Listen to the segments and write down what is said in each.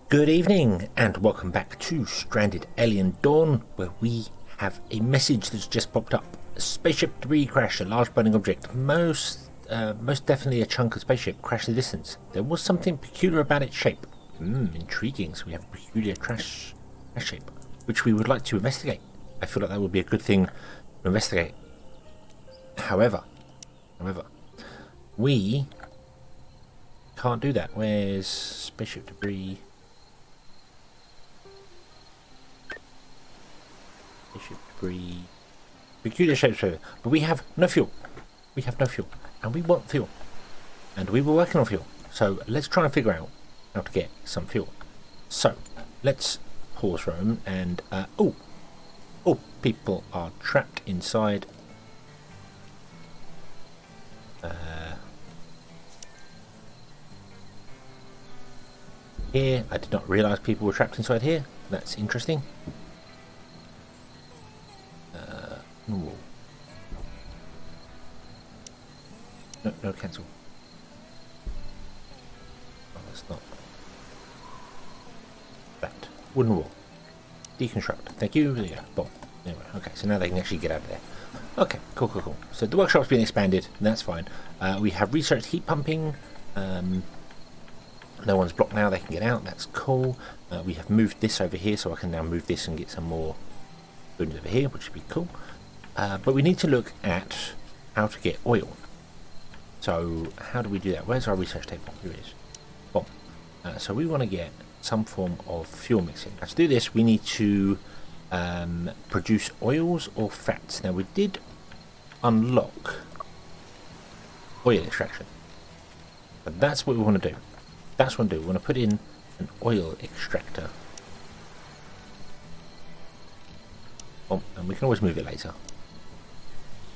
Good evening and welcome back to Stranded Alien Dawn, where we have a message that's just popped up. A spaceship debris crash, a large burning object, most definitely a chunk of spaceship crashed in the distance. There was something peculiar about its shape. Intriguing. So we have a peculiar crash shape, which we would like to investigate. I feel like that would be a good thing to investigate. However, we can't do that. Where's spaceship debris? Spaceship debris. Peculiar shapes, but we have no fuel. We have no fuel, and we want fuel, and we were working on fuel. So let's try and figure out how to get some fuel. So let's pause roam and oh, people are trapped inside. Here, I did not realise people were trapped inside here. That's interesting. No, cancel. Oh, that's not. That. Wooden wall. Deconstruct. Thank you. There you go. Boom. Anyway, okay, so now they can actually get out of there. Okay, cool. So the workshop's been expanded, and that's fine. We have researched heat pumping. No one's blocked now, they can get out, that's cool. We have moved this over here, so I can now move this and get some more buildings over here, which would be cool. But we need to look at how to get oil. So how do we do that? Where's our research table? Here it is. Boom. So we want to get some form of fuel mixing. Now to do this, we need to produce oils or fats. Now we did unlock oil extraction, but that's what we want to do. That's what we want to put in an oil extractor. Oh, and we can always move it later.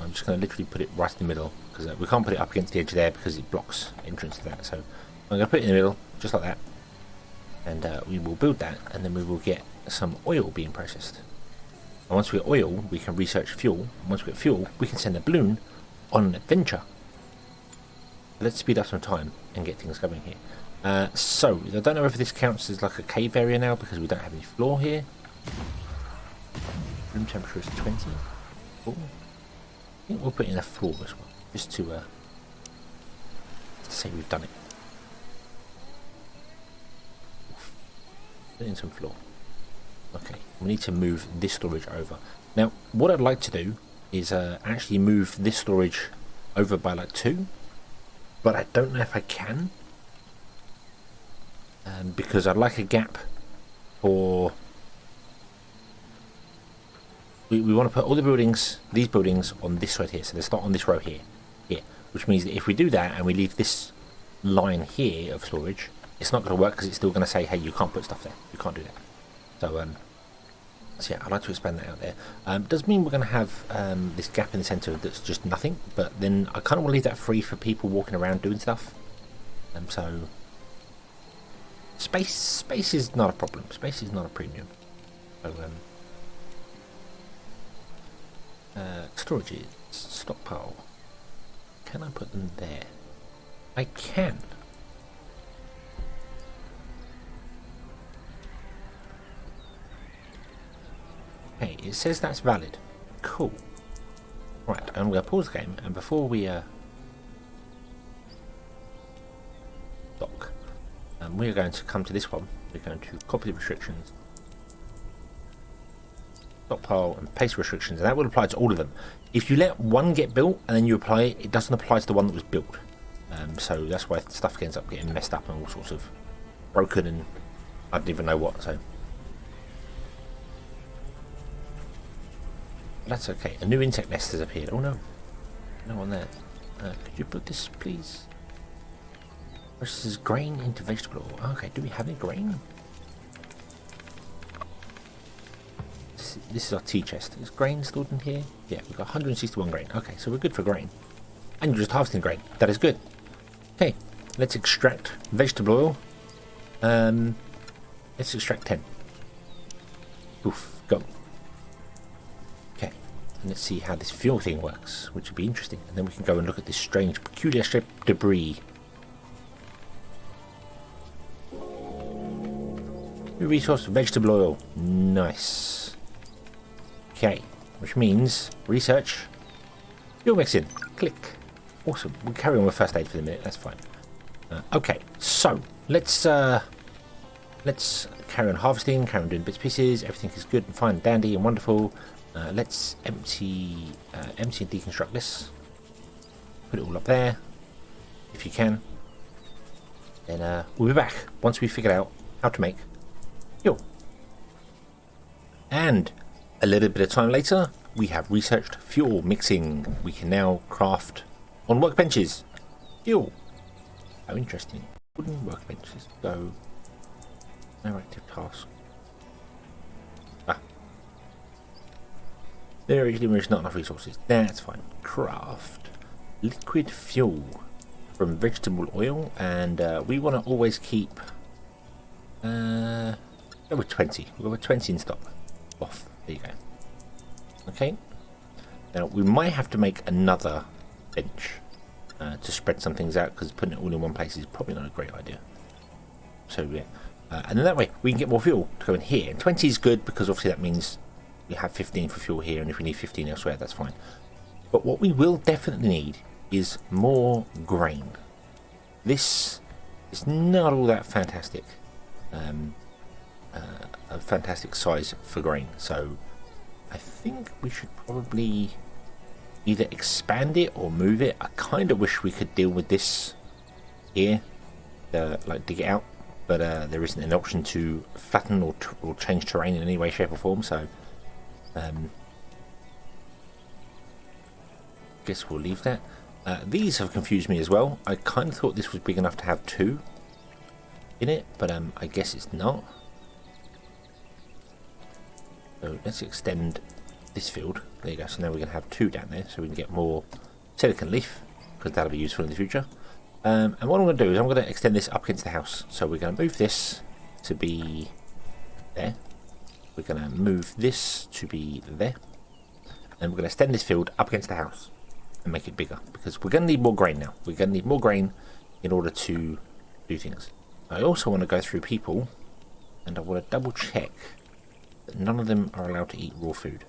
I'm just going to literally put it right in the middle, because we can't put it up against the edge there because it blocks entrance to that. So I'm going to put it in the middle, just like that. And we will build that, and then we will get some oil being processed. And once we get oil, we can research fuel. And once we get fuel, we can send a balloon on an adventure. Let's speed up some time and get things going here. So, I don't know if this counts as like a cave area now because we don't have any floor here. Room temperature is 20. Cool. I think we'll put in a floor as well, just to say we've done it. Put in some floor. Okay, we need to move this storage over. Now, what I'd like to do is actually move this storage over by like 2, but I don't know if I can. Because I'd like a gap for... We want to put all the buildings, these buildings, on this side here. So they start on this row here. Which means that if we do that and we leave this line here of storage, it's not going to work because it's still going to say, hey, you can't put stuff there. You can't do that. So yeah, I'd like to expand that out there. Does mean we're going to have this gap in the centre that's just nothing. But then I kind of want to leave that free for people walking around doing stuff. So... Space is not a problem. Space is not a premium. So, storages, stockpile. Can I put them there? I can. Okay, it says that's valid. Cool. Right, I'm going to pause the game, and before we dock. We're going to come to this one. We're going to copy the restrictions, stockpile, and paste restrictions, and that will apply to all of them. If you let one get built and then you apply it, it doesn't apply to the one that was built. So that's why stuff ends up getting messed up and all sorts of broken, and I don't even know what. So that's okay. A new insect nest has appeared. Oh no, no one there. Could you put this, please? This is grain into vegetable oil. Okay, do we have any grain? This is our tea chest. Is grain stored in here? Yeah, we've got 161 grain. Okay, so we're good for grain. And you're just harvesting grain. That is good. Okay, let's extract vegetable oil. Let's extract 10. Oof, go. Okay, and let's see how this fuel thing works, which would be interesting. And then we can go and look at this strange, peculiar shaped debris. New resource, vegetable oil. Nice. Okay, which means research. Fuel mixing. Click. Awesome. We'll carry on with first aid for the minute. That's fine. Okay, so let's carry on harvesting, carry on doing bits and pieces. Everything is good and fine, and dandy and wonderful. Let's empty and deconstruct this. Put it all up there, if you can. Then we'll be back once we've figured out how to make fuel. And a little bit of time later, we have researched fuel mixing. We can now craft on workbenches fuel. How interesting. Wooden workbenches. Go. No active task. There is not enough resources. That's fine. Craft liquid fuel from vegetable oil, and we want to always keep go with 20. We'll go with 20 in stock. Off. There you go. Okay. Now we might have to make another bench to spread some things out, because putting it all in one place is probably not a great idea. So yeah, and then that way we can get more fuel to go in here. And 20 is good because obviously that means we have 15 for fuel here, and if we need 15 elsewhere, that's fine. But what we will definitely need is more grain. This is not all that fantastic. A fantastic size for grain, so I think we should probably either expand it or move it. I kind of wish we could deal with this here, like dig it out, but there isn't an option to flatten or change terrain in any way, shape or form, so guess we'll leave that. These have confused me as well. I kind of thought this was big enough to have 2 in it, but I guess it's not. So let's extend this field. There you go. So now we're going to have 2 down there, so we can get more silicon leaf, because that'll be useful in the future. And what I'm going to do is I'm going to extend this up against the house. So we're going to move this to be there. We're going to move this to be there. And we're going to extend this field up against the house and make it bigger, because we're going to need more grain now. We're going to need more grain in order to do things. I also want to go through people, and I want to double check that none of them are allowed to eat raw food.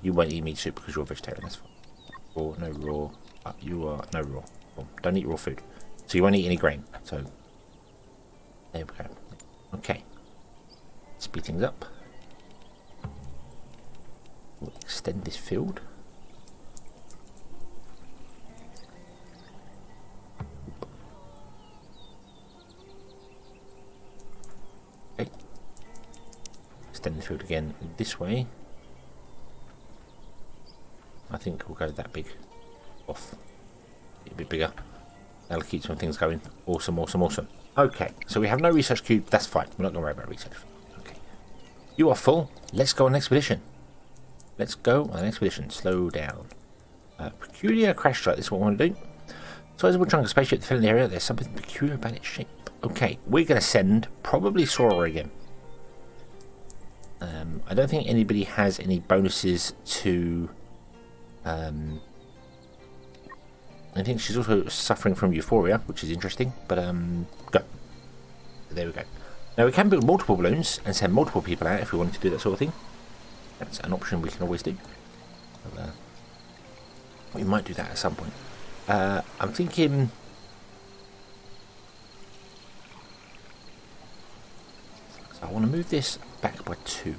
You won't eat meat soup because you're a vegetarian, that's fine. Raw, no raw. You are no raw. Well, don't eat raw food. So you won't eat any grain. So there we go. Okay. Speed things up. We'll extend this field. Okay. Extend the field again this way. I think we'll go that big off. A bit bigger. That'll keep some things going. Awesome, awesome, awesome. Okay, so we have no research cube. That's fine. We're not going to worry about research. Okay. You are full. Let's go on an expedition. Let's go on an expedition. Slow down. Peculiar crash site. This is what I want to do. Sizable chunk of spaceship to fill in the area. There's something peculiar about its shape. Okay, we're going to send probably Sora again. I don't think anybody has any bonuses to... I think she's also suffering from euphoria, which is interesting, but go. There we go. Now we can build multiple balloons and send multiple people out if we wanted to do that sort of thing. That's an option we can always do. So, we might do that at some point. I'm thinking... So I want to move this back by 2.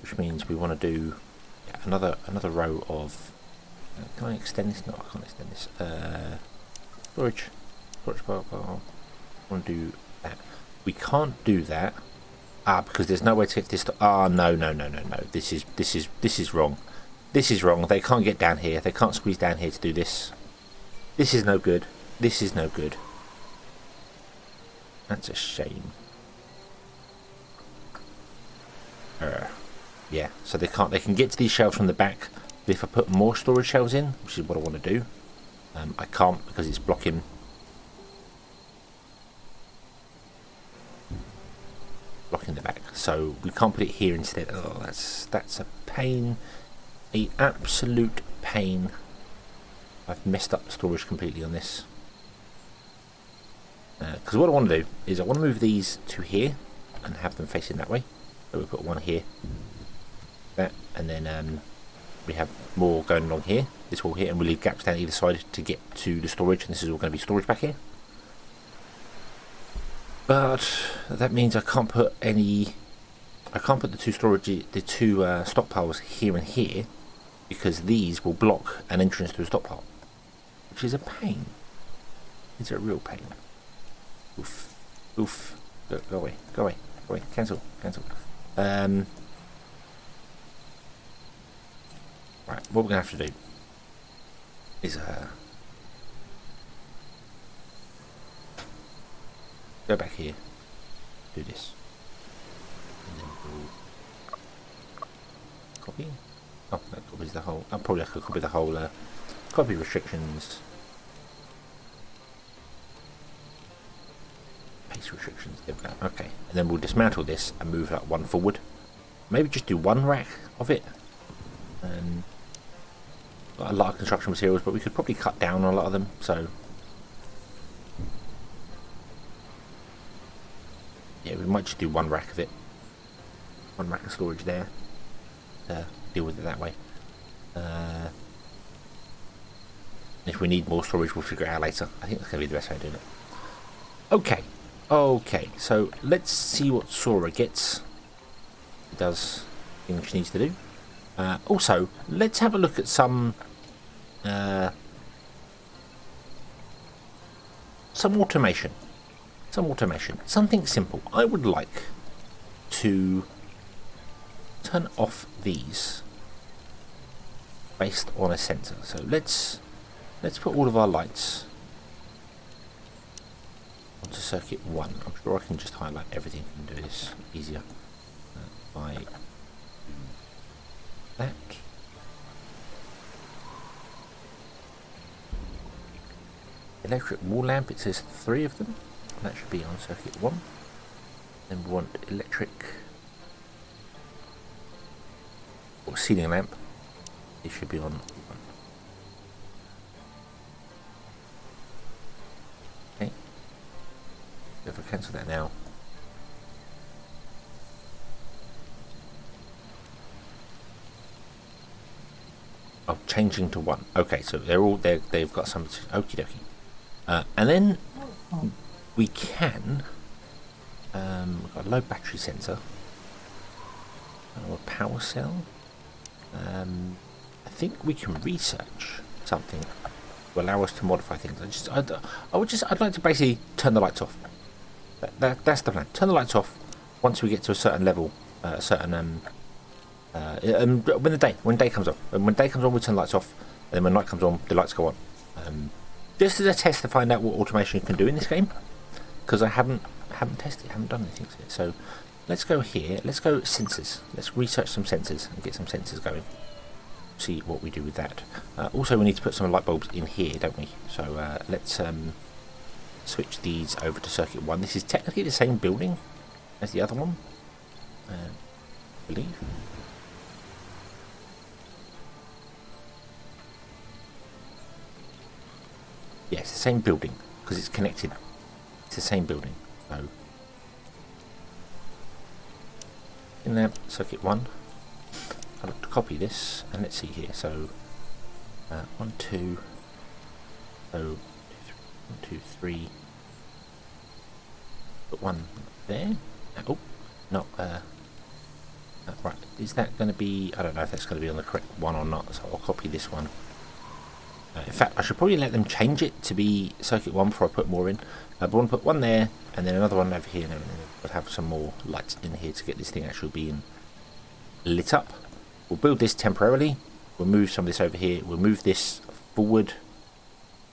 Which means we want to do another row of... can I extend this? No, I can't extend this. Storage bar. I want to do that. We can't do that. Because there's no way to get this. No. This is wrong. This is wrong. They can't get down here. They can't squeeze down here to do this. This is no good. This is no good. That's a shame. Yeah, so they can't. They can get to these shelves from the back. But if I put more storage shelves in, which is what I want to do, I can't because it's blocking. Blocking the back. So we can't put it here instead. Oh, that's a pain. An absolute pain. I've messed up the storage completely on this. Because what I want to do is I want to move these to here and have them facing that way. So we put one here, that, and then we have more going along here, this wall here, and we leave gaps down either side to get to the storage, and this is all going to be storage back here. But that means I can't put the two stockpiles here and here, because these will block an entrance to a stockpile, which is a pain. It's a real pain. Oof, oof. Go away, go away, go away. Cancel, cancel. Right, what we're gonna have to do is go back here, do this, and then we'll copy. Oh, that copies the whole. I probably could copy the whole. Copy restrictions. Paste restrictions. There we go. Okay, and then we'll dismantle this and move that one forward. Maybe just do one rack of it. Got a lot of construction materials, but we could probably cut down on a lot of them. So yeah, we might just do one rack of it. One rack of storage there. Deal with it that way. If we need more storage, we'll figure it out later. I think that's going to be the best way of doing it. Okay. Okay, so let's see what Sora gets. It does things she needs to do. Also, let's have a look at some automation. Something simple. I would like to turn off these based on a sensor. So let's put all of our lights onto circuit 1. I'm sure I can just highlight everything and do this easier by that. Electric wall lamp, it says 3 of them. That should be on circuit 1. Then we want electric or ceiling lamp. It should be on 1. Okay. If I cancel that now. Oh, changing to 1. Okay, so they've got some. Okie dokie. And then we can. We've got a low battery sensor. A power cell. I think we can research something to allow us to modify things. I'd like to basically turn the lights off. That's the plan. Turn the lights off once we get to a certain level, when day comes on. And when day comes on, we turn the lights off, and then when night comes on, the lights go on. Just as a test to find out what automation can do in this game, because I haven't tested, haven't done anything yet. So let's go here. Let's go sensors. Let's research some sensors and get some sensors going. See what we do with that. Also, we need to put some light bulbs in here, don't we? So let's switch these over to circuit 1. This is technically the same building as the other one, I believe. Yeah, it's the same building because it's connected. It's the same building. So in there, circuit 1. I'll have to copy this and let's see here. So 1, 2. So 1, 2, 3. Put 1 there. Oh, no. Right. Is that going to be? I don't know if that's going to be on the correct one or not. So I'll copy this one. In fact, I should probably let them change it to be circuit 1 before I put more in. But I want to put one there and then another one over here, and then we'll have some more lights in here to get this thing actually being lit up. We'll build this temporarily. We'll move some of this over here. We'll move this forward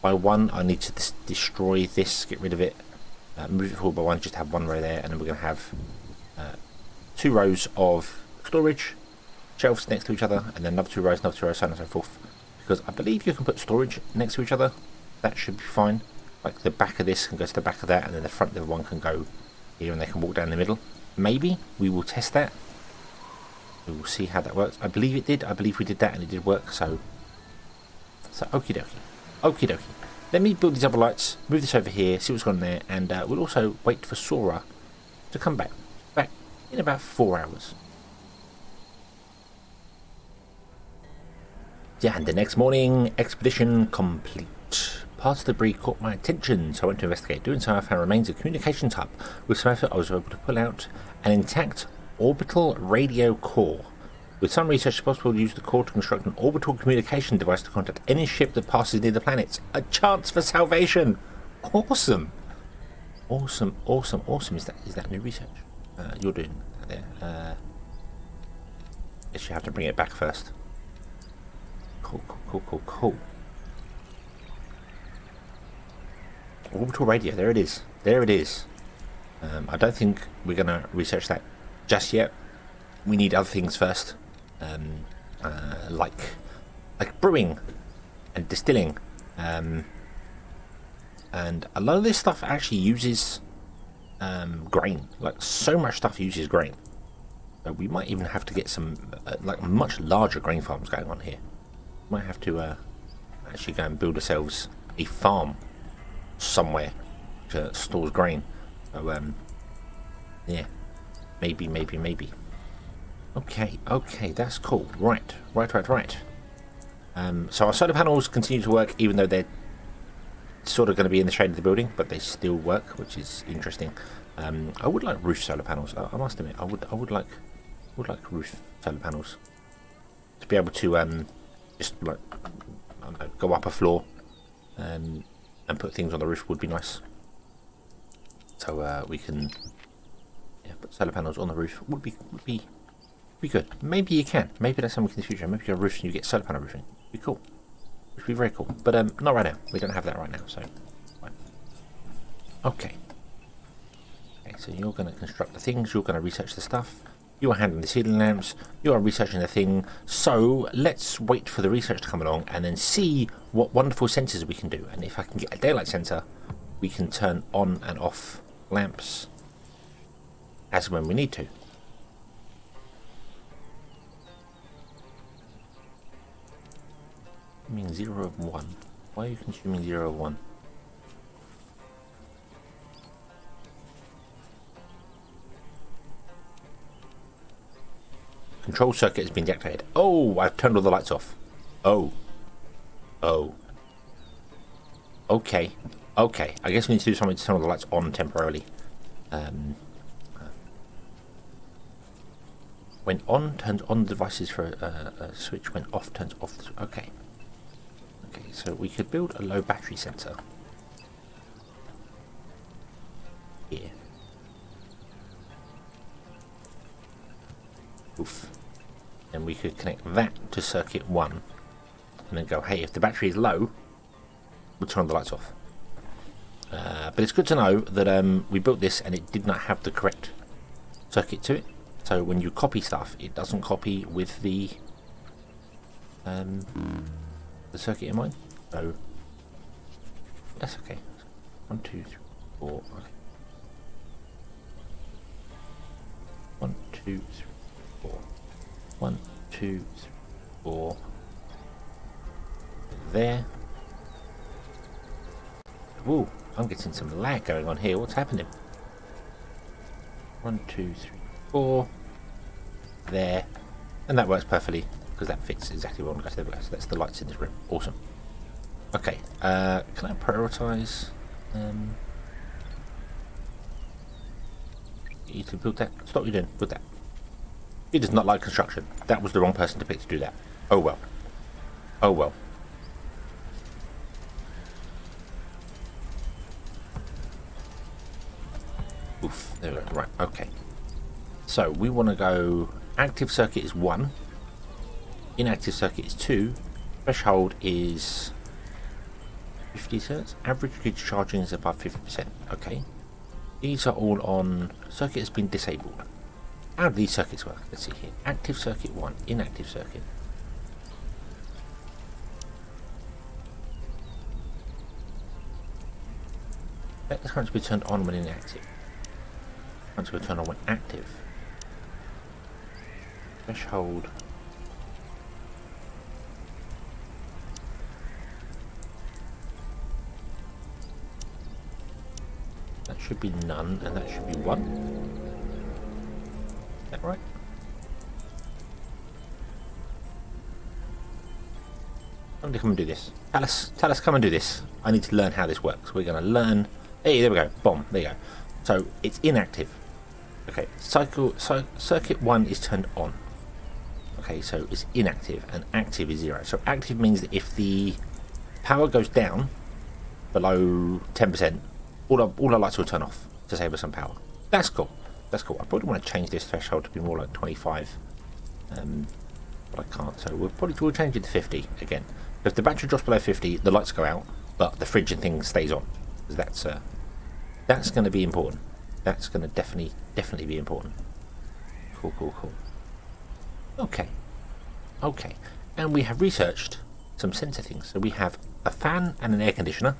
by 1. I need to destroy this, get rid of it. Move it forward by 1, just have 1 row there, and then we're going to have 2 rows of storage shelves next to each other, and then another 2 rows, so on and so forth. Because I believe you can put storage next to each other. That should be fine. Like the back of this can go to the back of that, and then the front of the one can go here, and they can walk down the middle. Maybe we will test that. We will see how that works. I believe it did. I believe we did that, and it did work. So okie dokie, okie dokie. Let me build these other lights, move this over here, see what's gone there, and we'll also wait for Sora to come back. Back in about 4 hours. Yeah, and the next morning, expedition complete. Part of the debris caught my attention, so I went to investigate. Doing so, I found remains of a communications hub. With some effort, I was able to pull out an intact orbital radio core. With some research, it's possible to use the core to construct an orbital communication device to contact any ship that passes near the planets. A chance for salvation! Awesome! Awesome, awesome, awesome. Is that new research? You're doing that there. Guess you have to bring it back first. Cool, cool, cool, cool, cool. Orbital radio, there it is. There it is. I don't think we're going to research that just yet. We need other things first. Like brewing and distilling. And a lot of this stuff actually uses grain. Like, so much stuff uses grain. So we might even have to get some like much larger grain farms going on here. Might have to actually go and build ourselves a farm somewhere that stores grain. So yeah, maybe. Okay, that's cool. Right. So our solar panels continue to work, even though they're sort of going to be in the shade of the building, but they still work, which is interesting. I would like roof solar panels. I must admit, I would like roof solar panels to be able to just like, I don't know, go up a floor and put things on the roof would be nice. So we can put solar panels on the roof would be good. Maybe you can. Maybe that's something in the future. Maybe you're a roof and you get solar panel roofing. It'd be cool. Which would be very cool. But not right now. We don't have that right now. So fine. Okay, so you're going to construct the things. You're going to research the stuff. You are handling the ceiling lamps. You are researching the thing. So let's wait for the research to come along and then see what wonderful sensors we can do. And if I can get a daylight sensor, we can turn on and off lamps as and when we need to. Consuming 0 of 1. Why are you consuming 0 of 1? Control circuit has been deactivated. Oh, I've turned all the lights off. Oh. Okay. I guess we need to do something to turn all the lights on temporarily. When on, turns on the devices for a switch. When off, turns off. Okay, so we could build a low battery sensor here. Oof. And we could connect that to circuit 1 and then go, hey, if the battery is low, we'll turn the lights off. But it's good to know that we built this and it did not have the correct circuit to it. So when you copy stuff, it doesn't copy with the circuit in mind. So that's okay. 1, 2, 3, 4. Okay. 1, 2, 3, 4. 1, 2, 3, 4. There. Ooh, I'm getting some lag going on here. What's happening? 1, 2, 3, 4. There. And that works perfectly because that fits exactly what I want to go. So that's the lights in this room. Awesome. Okay. Can I prioritize? You to build that. Stop what you're doing. Build that. He does not like construction. That was the wrong person to pick to do that. Oh well. Oh well. Oof. There we go. Right. Okay. So we want to go. Active circuit is 1. Inactive circuit is 2. Threshold is 50 Hz. Average grid charging is above 50%. Okay. These are all on. Circuit has been disabled. How do these circuits work? Let's see here. Active circuit 1. Inactive circuit. Let the current be turned on when inactive. Current will turn on when active. Threshold. That should be none, and that should be 1. Is that right? Somebody come and do this. Tell us, come and do this. I need to learn how this works. We're going to learn. Hey, there we go. Boom. There you go. So it's inactive. Okay. Circuit 1 is turned on. Okay, so it's inactive, and active is 0. So active means that if the power goes down below 10%, all our lights will turn off to save us some power. That's cool. That's cool. I probably want to change this threshold to be more like 25, but I can't. So we'll change it to 50 again. If the battery drops below 50, the lights go out, but the fridge and thing stays on. Because that's going to be important. That's going to definitely be important. Cool. Okay, and we have researched some sensor things. So we have a fan and an air conditioner,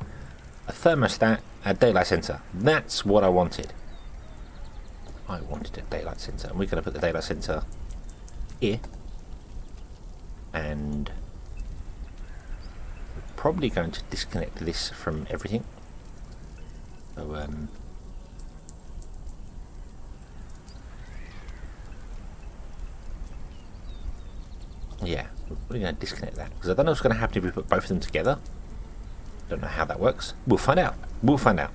a thermostat, a daylight sensor. That's what I wanted. I wanted a daylight sensor, and we're going to put the daylight sensor here, and we're probably going to disconnect this from everything. So yeah, we're probably going to disconnect that, because I don't know what's going to happen if we put both of them together. Don't know how that works. We'll find out.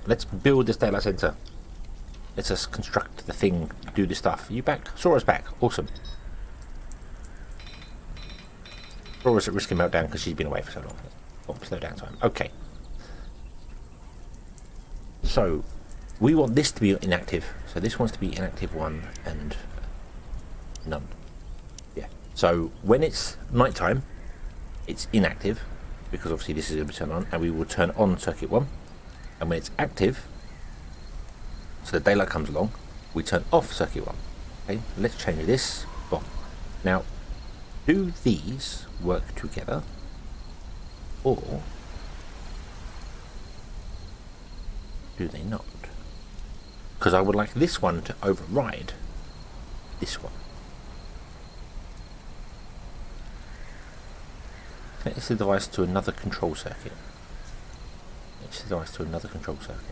Let's build this daylight sensor. Let's just construct the thing, do the stuff. Are you back? Sora's back. Awesome. Sora's at risk of meltdown because she's been away for so long. Oh, slow down time. Okay. So we want this to be inactive. So this wants to be inactive 1 and none. Yeah. So when it's nighttime, it's inactive, because obviously this is going to be turned on, and we will turn on circuit 1. And when it's active, so the daylight comes along, we turn off circuit 1. Okay, let's change this. Boom. Now, do these work together, or do they not? Because I would like this one to override this one. Connect the device to another control circuit. Connect the device to another control circuit.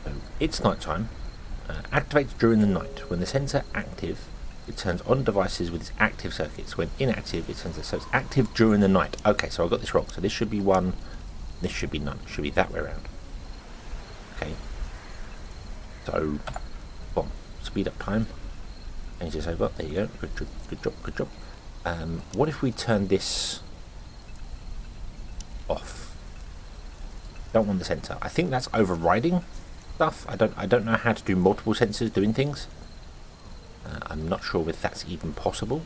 So it's nighttime. Activates during the night. When the sensor active, it turns on devices with its active circuits. When inactive, it turns it. So it's active during the night. Okay, so I got this wrong. So this should be 1. This should be none. It should be that way around. Okay. So, boom. Speed up time. Change this over. There you go. Good job. What if we turn this off? Don't want the sensor. I think that's overriding stuff. I don't know how to do multiple sensors doing things. I'm not sure if that's even possible.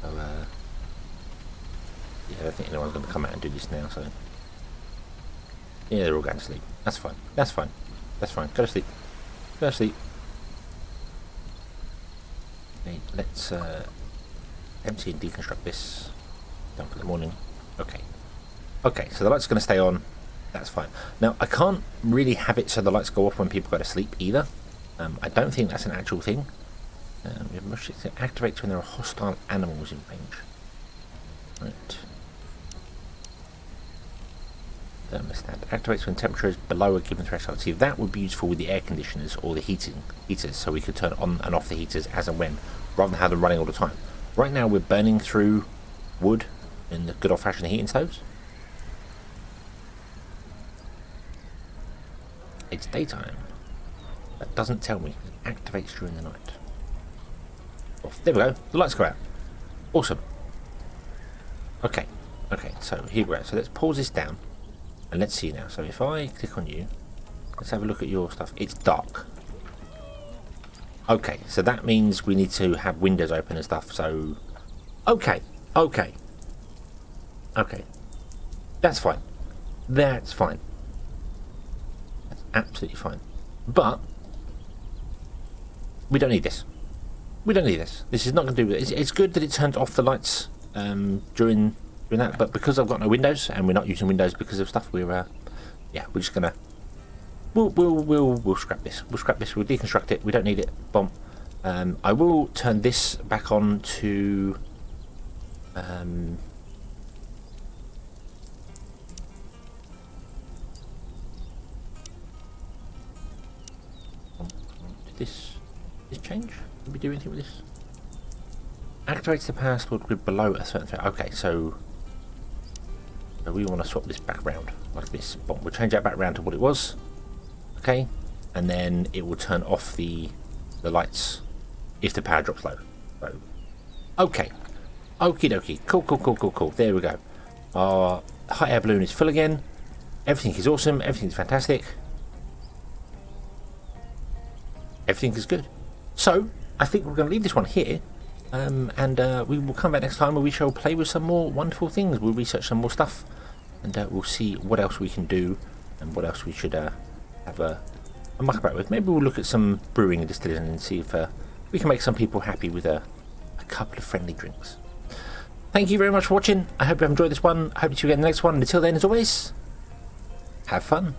So, yeah, I don't think anyone's going to come out and do this now, so... Yeah, they're all going to sleep. That's fine. Go to sleep. Okay, let's empty and deconstruct this. Done for the morning. Okay, so the light's going to stay on. That's fine. Now, I can't really have it so the lights go off when people go to sleep either. I don't think that's an actual thing. It activates when there are hostile animals in range. Right. Thermostat activates when temperature is below a given threshold. See, that would be useful with the air conditioners or the heaters, so we could turn on and off the heaters as and when, rather than have them running all the time. Right now, we're burning through wood in the good old-fashioned heating stoves. It's daytime. That doesn't tell me. It activates during the night. Oh, there we go. The lights go out. Awesome. Okay, so here we go. So let's pause this down. And let's see now. So if I click on you, let's have a look at your stuff. It's dark. Okay, so that means we need to have windows open and stuff. So, okay. That's fine. That's absolutely fine. But we don't need this. This is not going to do it. It's good that it turns off the lights during that, but because I've got no windows and we're not using windows because of stuff, we're just gonna We'll scrap this. We'll scrap this. We'll deconstruct it. We don't need it. Bomb. I will turn this back on to. Did this change? Did we do anything with this? Activates the power stored grid below a certain thing. Okay, so we want to swap this back around like this. Bomb. We'll change that back around to what it was. Okay, and then it will turn off the lights if the power drops low. So, okay, okie dokie, cool. There we go. Our hot air balloon is full again. Everything is awesome. Everything is fantastic. Everything is good. So I think we're going to leave this one here, and we will come back next time where we shall play with some more wonderful things. We'll research some more stuff, and we'll see what else we can do and what else we should have a muck about with. Maybe we'll look at some brewing and distilling and see if we can make some people happy with a couple of friendly drinks. Thank you very much for watching. I hope you have enjoyed this one. I hope to see you again in the next one. And until then, as always, have fun.